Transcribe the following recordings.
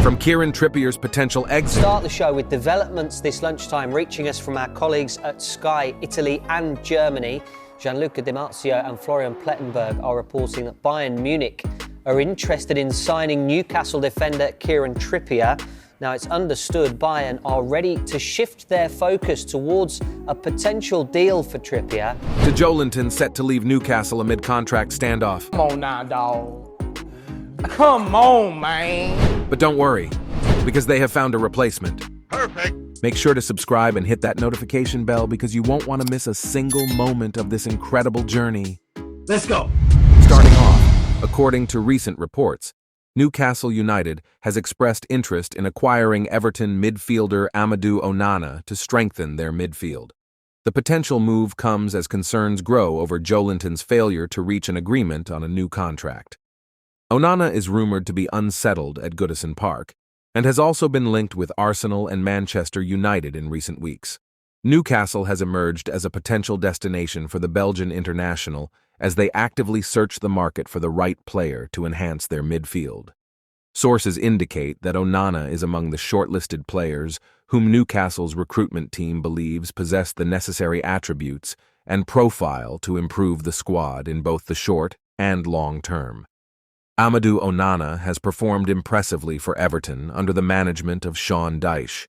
From Kieran Trippier's potential exit. Start the show with developments this lunchtime reaching us from our colleagues at Sky Italy and Germany. Gianluca Di Marzio and Florian Plettenberg are reporting that Bayern Munich are interested in signing Newcastle defender Kieran Trippier. Now, it's understood Bayern are ready to shift their focus towards a potential deal for Trippier. To Joelinton set to leave Newcastle amid contract standoff. Come on now, dawg. Come on, man. But don't worry, because they have found a replacement. Perfect. Make sure to subscribe and hit that notification bell because you won't want to miss a single moment of this incredible journey. Let's go. Starting off, according to recent reports, Newcastle United has expressed interest in acquiring Everton midfielder Amadou Onana to strengthen their midfield. The potential move comes as concerns grow over Joelinton's failure to reach an agreement on a new contract. Onana is rumored to be unsettled at Goodison Park and has also been linked with Arsenal and Manchester United in recent weeks. Newcastle has emerged as a potential destination for the Belgian international as they actively search the market for the right player to enhance their midfield. Sources indicate that Onana is among the shortlisted players whom Newcastle's recruitment team believes possess the necessary attributes and profile to improve the squad in both the short and long term. Amadou Onana has performed impressively for Everton under the management of Sean Dyche.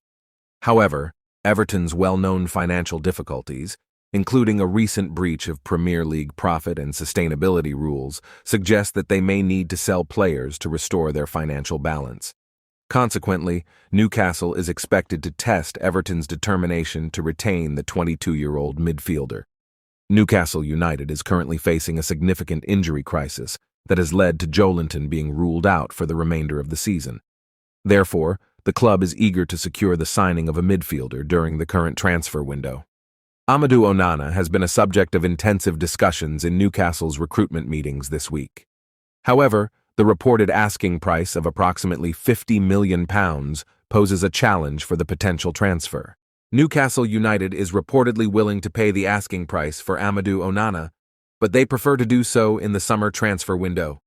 However, Everton's well-known financial difficulties, including a recent breach of Premier League profit and sustainability rules, suggest that they may need to sell players to restore their financial balance. Consequently, Newcastle is expected to test Everton's determination to retain the 22-year-old midfielder. Newcastle United is currently facing a significant injury crisis that has led to Joelinton being ruled out for the remainder of the season. Therefore, the club is eager to secure the signing of a midfielder during the current transfer window. Amadou Onana has been a subject of intensive discussions in Newcastle's recruitment meetings this week. However, the reported asking price of approximately £50 million poses a challenge for the potential transfer. Newcastle United is reportedly willing to pay the asking price for Amadou Onana, but they prefer to do so in the summer transfer window.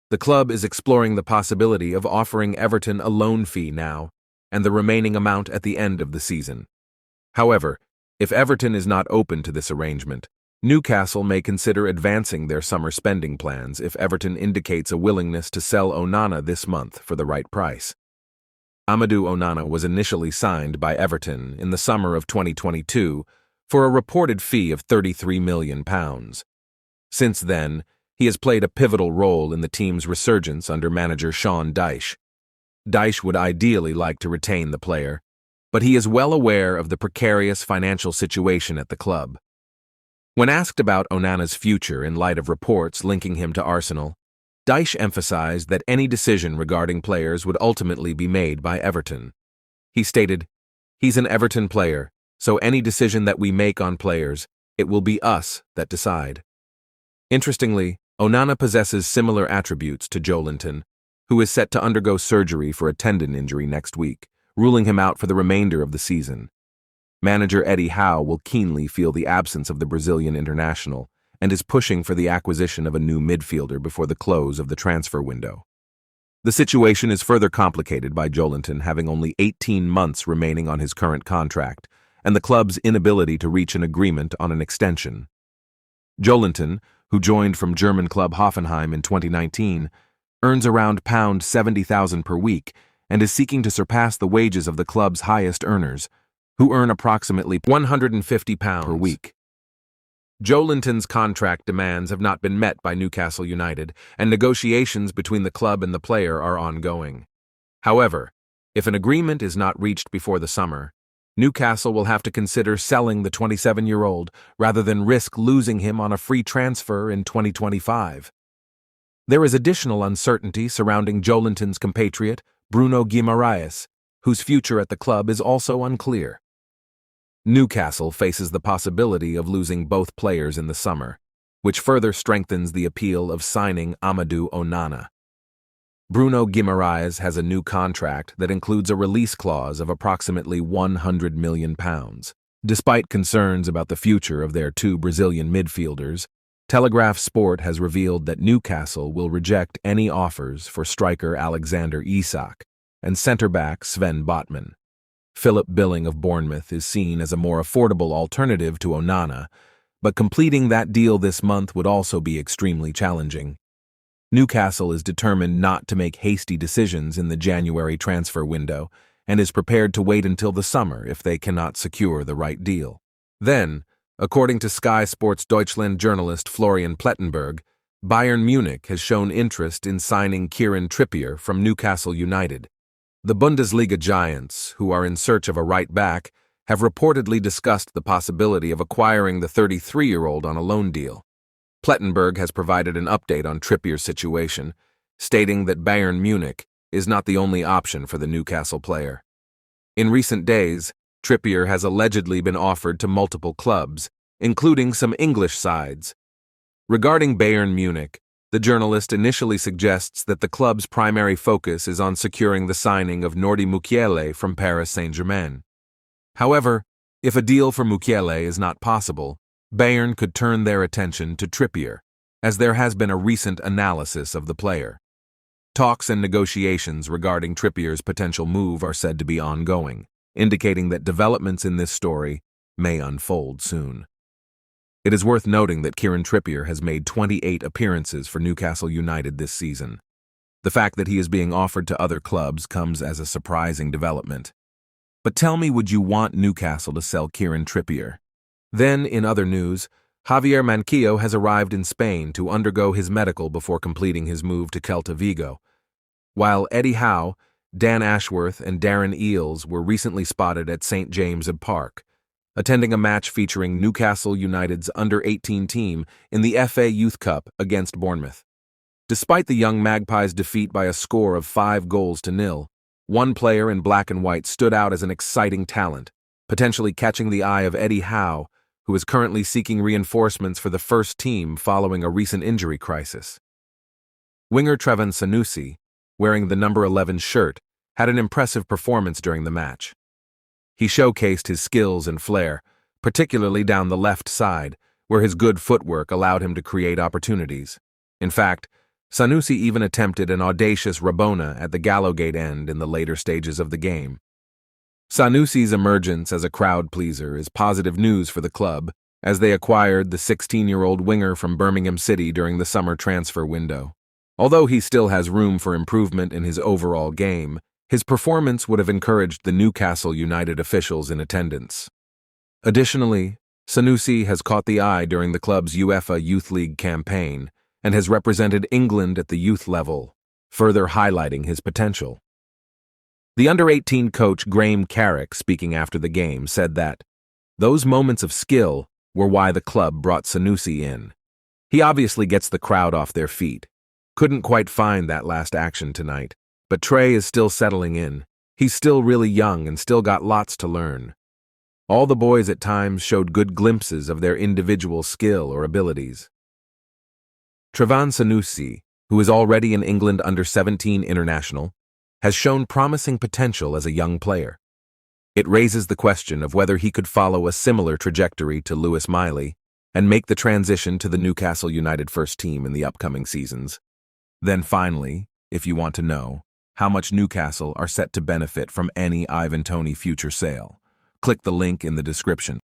The club is exploring the possibility of offering Everton a loan fee now and the remaining amount at the end of the season. However, if Everton is not open to this arrangement, Newcastle may consider advancing their summer spending plans if Everton indicates a willingness to sell Onana this month for the right price. Amadou Onana was initially signed by Everton in the summer of 2022 for a reported fee of £33 million. Since then, he has played a pivotal role in the team's resurgence under manager Sean Dyche. Dyche would ideally like to retain the player, but he is well aware of the precarious financial situation at the club. When asked about Onana's future in light of reports linking him to Arsenal, Dyche emphasized that any decision regarding players would ultimately be made by Everton. He stated, "He's an Everton player, so any decision that we make on players, it will be us that decide." Interestingly, Onana possesses similar attributes to Joelinton, who is set to undergo surgery for a tendon injury next week, ruling him out for the remainder of the season. Manager Eddie Howe will keenly feel the absence of the Brazilian international and is pushing for the acquisition of a new midfielder before the close of the transfer window. The situation is further complicated by Joelinton having only 18 months remaining on his current contract and the club's inability to reach an agreement on an extension. Joelinton, who joined from German club Hoffenheim in 2019, earns around £70,000 per week and is seeking to surpass the wages of the club's highest earners, who earn approximately £150 per week. Joelinton's contract demands have not been met by Newcastle United, and negotiations between the club and the player are ongoing. However, if an agreement is not reached before the summer, Newcastle will have to consider selling the 27-year-old rather than risk losing him on a free transfer in 2025. There is additional uncertainty surrounding Joelinton's compatriot, Bruno Guimaraes, whose future at the club is also unclear. Newcastle faces the possibility of losing both players in the summer, which further strengthens the appeal of signing Amadou Onana. Bruno Guimaraes has a new contract that includes a release clause of approximately £100 million. Despite concerns about the future of their two Brazilian midfielders, Telegraph Sport has revealed that Newcastle will reject any offers for striker Alexander Isak, and centre-back Sven Botman. Philip Billing of Bournemouth is seen as a more affordable alternative to Onana, but completing that deal this month would also be extremely challenging. Newcastle is determined not to make hasty decisions in the January transfer window and is prepared to wait until the summer if they cannot secure the right deal. Then, according to Sky Sports Deutschland journalist Florian Plettenberg, Bayern Munich has shown interest in signing Kieran Trippier from Newcastle United. The Bundesliga giants, who are in search of a right back, have reportedly discussed the possibility of acquiring the 33-year-old on a loan deal. Plettenberg has provided an update on Trippier's situation, stating that Bayern Munich is not the only option for the Newcastle player. In recent days, Trippier has allegedly been offered to multiple clubs, including some English sides. Regarding Bayern Munich, the journalist initially suggests that the club's primary focus is on securing the signing of Nordi Mukiele from Paris Saint-Germain. However, if a deal for Mukiele is not possible, Bayern could turn their attention to Trippier, as there has been a recent analysis of the player. Talks and negotiations regarding Trippier's potential move are said to be ongoing, indicating that developments in this story may unfold soon. It is worth noting that Kieran Trippier has made 28 appearances for Newcastle United this season. The fact that he is being offered to other clubs comes as a surprising development. But tell me, would you want Newcastle to sell Kieran Trippier? Then, in other news, Javier Manquillo has arrived in Spain to undergo his medical before completing his move to Celta Vigo. While Eddie Howe, Dan Ashworth, and Darren Eales were recently spotted at St. James's Park, attending a match featuring Newcastle United's under-18 team in the FA Youth Cup against Bournemouth. Despite the young Magpies' defeat by a score of 5-0, one player in black and white stood out as an exciting talent, potentially catching the eye of Eddie Howe, who is currently seeking reinforcements for the first team following a recent injury crisis. Winger Trevor Sanusi, wearing the number 11 shirt, had an impressive performance during the match. He showcased his skills and flair, particularly down the left side, where his good footwork allowed him to create opportunities. In fact, Sanusi even attempted an audacious Rabona at the Gallowgate end in the later stages of the game. Sanusi's emergence as a crowd pleaser is positive news for the club, as they acquired the 16-year-old winger from Birmingham City during the summer transfer window. Although he still has room for improvement in his overall game, his performance would have encouraged the Newcastle United officials in attendance. Additionally, Sanusi has caught the eye during the club's UEFA Youth League campaign and has represented England at the youth level, further highlighting his potential. The under-18 coach Graham Carrick, speaking after the game, said that those moments of skill were why the club brought Sanusi in. He obviously gets the crowd off their feet. Couldn't quite find that last action tonight. But Trey is still settling in. He's still really young and still got lots to learn. All the boys at times showed good glimpses of their individual skill or abilities. Trevor Sanusi, who is already an England under-17 international, has shown promising potential as a young player. It raises the question of whether he could follow a similar trajectory to Lewis Miley and make the transition to the Newcastle United first team in the upcoming seasons. Then finally, if you want to know how much Newcastle are set to benefit from any Ivan Toney future sale, click the link in the description.